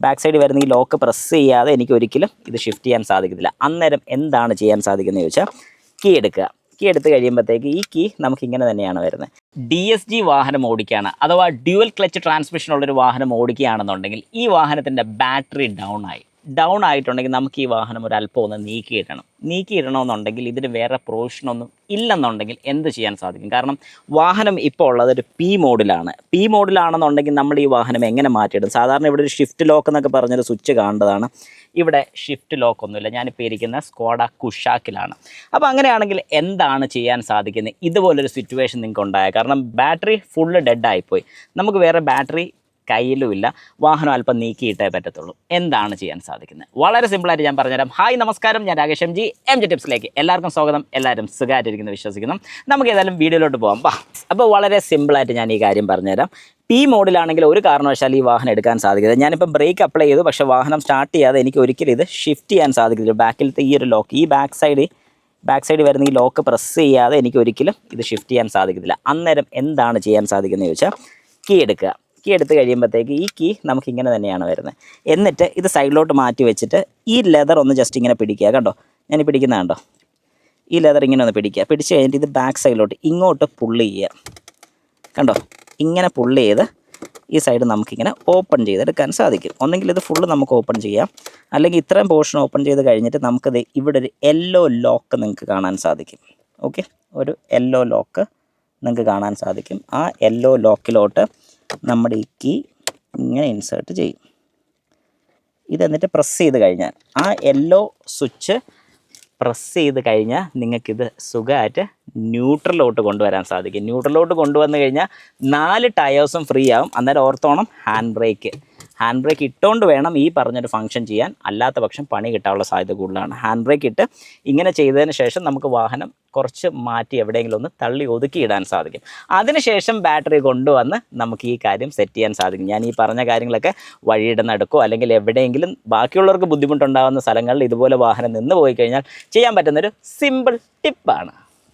Back സൈഡിൽ വരുന്ന ഈ ലോക്ക് പ്രസ് ചെയ്യാതെ എനിക്ക് ഒരിക്കലും ഇത് ഷിഫ്റ്റ് ചെയ്യാൻ സാധിക്കത്തില്ല. അന്നേരം എന്താണ് ചെയ്യാൻ സാധിക്കുന്നത് ചോദിച്ചാൽ കീ എടുക്കുക. കീ എടുത്ത് കഴിയുമ്പോഴത്തേക്ക് ഈ കീ നമുക്ക് ഇങ്ങനെ തന്നെയാണ് വരുന്നത്. DSG വാഹനം ഓടിക്കുകയാണ് അഥവാ ഡ്യുവൽ ക്ലച്ച് ട്രാൻസ്മിഷൻ ഉള്ളൊരു വാഹനം ഓടിക്കുകയാണെന്നുണ്ടെങ്കിൽ ഈ വാഹനത്തിൻ്റെ ബാറ്ററി ഡൗൺ ആയിട്ടുണ്ടെങ്കിൽ നമുക്ക് ഈ വാഹനം ഒരു അല്പം ഒന്ന് നീക്കിയിടണമെന്നുണ്ടെങ്കിൽ ഇതിന് വേറെ പ്രൊവിഷനൊന്നും ഇല്ലെന്നുണ്ടെങ്കിൽ എന്ത് ചെയ്യാൻ സാധിക്കും? കാരണം വാഹനം ഇപ്പോൾ ഉള്ളത് ഒരു പി മോഡിലാണെന്നുണ്ടെങ്കിൽ നമ്മൾ ഈ വാഹനം എങ്ങനെ മാറ്റിയിടും? സാധാരണ ഇവിടെ ഒരു ഷിഫ്റ്റ് ലോക്ക് എന്നൊക്കെ പറഞ്ഞൊരു സ്വിച്ച് കാണേണ്ടതാണ്. ഇവിടെ ഷിഫ്റ്റ് ലോക്ക് ഒന്നുമില്ല. ഞാനിപ്പോൾ ഇരിക്കുന്ന സ്കോഡ കുഷാക്കിലാണ്. അപ്പോൾ അങ്ങനെയാണെങ്കിൽ എന്താണ് ചെയ്യാൻ സാധിക്കുന്നത്? ഇതുപോലൊരു സിറ്റുവേഷൻ നിങ്ങൾക്ക് ഉണ്ടായ കാരണം ബാറ്ററി ഫുള്ള് ഡെഡായിപ്പോയി, നമുക്ക് വേറെ ബാറ്ററി കയ്യിലുമില്ല, വാഹനം അല്പം നീക്കിയിട്ടേ പറ്റത്തുള്ളൂ. എന്താണ് ചെയ്യാൻ സാധിക്കുന്നത്? വളരെ സിമ്പിളായിട്ട് ഞാൻ പറഞ്ഞുതരാം. ഹായ് നമസ്കാരം, ഞാൻ രാകേഷ് MG ടിപ്സിലേക്ക് എല്ലാവർക്കും സ്വാഗതം. എല്ലാവരും സുഖമായിട്ടിരിക്കുന്നു വിശ്വസിക്കുന്നു. നമുക്ക് ഏതായാലും വീഡിയോയിലോട്ട് പോകാം. അപ്പോൾ വളരെ സിമ്പിളായിട്ട് ഞാൻ ഈ കാര്യം പറഞ്ഞുതരാം. പി മോഡിലാണെങ്കിൽ ഒരു കാരണവശാലും ഈ വാഹനം എടുക്കാൻ സാധിക്കില്ല. ഞാനിപ്പോൾ ബ്രേക്ക് അപ്ലൈ ചെയ്തു, പക്ഷേ വാഹനം സ്റ്റാർട്ട് ചെയ്യാതെ എനിക്ക് ഒരിക്കലും ഇത് ഷിഫ്റ്റ് ചെയ്യാൻ സാധിക്കില്ല. ബാക്കിലത്തെ ഈ ഒരു ലോക്ക്, ഈ ബാക്ക് സൈഡിൽ വരുന്ന ഈ ലോക്ക് പ്രസ് ചെയ്യാതെ എനിക്ക് ഒരിക്കലും ഇത് ഷിഫ്റ്റ് ചെയ്യാൻ സാധിക്കത്തില്ല. അന്നേരം എന്താണ് ചെയ്യാൻ സാധിക്കുന്നത് ചോദിച്ചാൽ കീ എടുക്കുക. കീ എടുത്ത് കഴിയുമ്പോഴത്തേക്ക് ഈ കീ നമുക്ക് ഇങ്ങനെ തന്നെയാണ് വരുന്നത്. എന്നിട്ട് ഇത് സൈഡിലോട്ട് മാറ്റി വെച്ചിട്ട് ഈ ലെതർ ഒന്ന് ജസ്റ്റ് ഇങ്ങനെ പിടിക്കുക. കണ്ടോ, ഞാൻ പിടിക്കുന്ന കണ്ടോ, ഈ ലെതർ ഇങ്ങനെ ഒന്ന് പിടിക്കുക. പിടിച്ച് കഴിഞ്ഞിട്ട് ഇത് ബാക്ക് സൈഡിലോട്ട് ഇങ്ങോട്ട് പുള്ള് ചെയ്യുക. കണ്ടോ, ഇങ്ങനെ പുള്ള് ചെയ്ത് ഈ സൈഡ് നമുക്കിങ്ങനെ ഓപ്പൺ ചെയ്തെടുക്കാൻ സാധിക്കും. ഒന്നെങ്കിൽ ഇത് ഫുള്ള് നമുക്ക് ഓപ്പൺ ചെയ്യാം, അല്ലെങ്കിൽ ഇത്രയും പോർഷൻ ഓപ്പൺ ചെയ്ത് കഴിഞ്ഞിട്ട് നമുക്കത് ഇവിടെ ഒരു യെല്ലോ ലോക്ക് നിങ്ങൾക്ക് കാണാൻ സാധിക്കും. ഓക്കെ, ഒരു യെല്ലോ ലോക്ക് നിങ്ങൾക്ക് കാണാൻ സാധിക്കും. ആ യെല്ലോ ലോക്കിലോട്ട് നമ്മുടെ ഈ കീ ഇങ്ങനെ ഇൻസേർട്ട് ചെയ്യും. ഇതെന്നിട്ട് പ്രസ് ചെയ്ത് കഴിഞ്ഞാൽ ആ യെല്ലോ സ്വിച്ച് പ്രസ് ചെയ്ത് കഴിഞ്ഞാൽ നിങ്ങൾക്കിത് സുഖമായിട്ട് ന്യൂട്രലോട്ട് കൊണ്ടുവരാൻ സാധിക്കും. ന്യൂട്രലോട്ട് കൊണ്ടുവന്നു കഴിഞ്ഞാൽ 4 ടയേഴ്സും ഫ്രീ ആവും. അന്നേരം ഓർത്തോണം, ഹാൻഡ് ബ്രേക്ക് ഇട്ടുകൊണ്ട് വേണം ഈ പറഞ്ഞൊരു ഫംഗ്ഷൻ ചെയ്യാൻ. അല്ലാത്ത പക്ഷം പണി കിട്ടാനുള്ള സാധ്യത കൂടുതലാണ്. ഹാൻഡ് ബ്രേക്ക് ഇട്ട് ഇങ്ങനെ ചെയ്തതിന് ശേഷം നമുക്ക് വാഹനം കുറച്ച് മാറ്റി എവിടെയെങ്കിലും ഒന്ന് തള്ളി ഒതുക്കി ഇടാൻ സാധിക്കും. അതിനുശേഷം ബാറ്ററി കൊണ്ടുവന്ന് നമുക്ക് ഈ കാര്യം സെറ്റ് ചെയ്യാൻ സാധിക്കും. ഞാൻ ഈ പറഞ്ഞ കാര്യങ്ങളൊക്കെ വഴിയുടെ നടുക്കോ അല്ലെങ്കിൽ എവിടെയെങ്കിലും ബാക്കിയുള്ളവർക്ക് ബുദ്ധിമുട്ടുണ്ടാകുന്ന സ്ഥലങ്ങളിൽ ഇതുപോലെ വാഹനം നിന്ന് പോയി കഴിഞ്ഞാൽ ചെയ്യാൻ പറ്റുന്നൊരു സിമ്പിൾ ടിപ്പാണ്.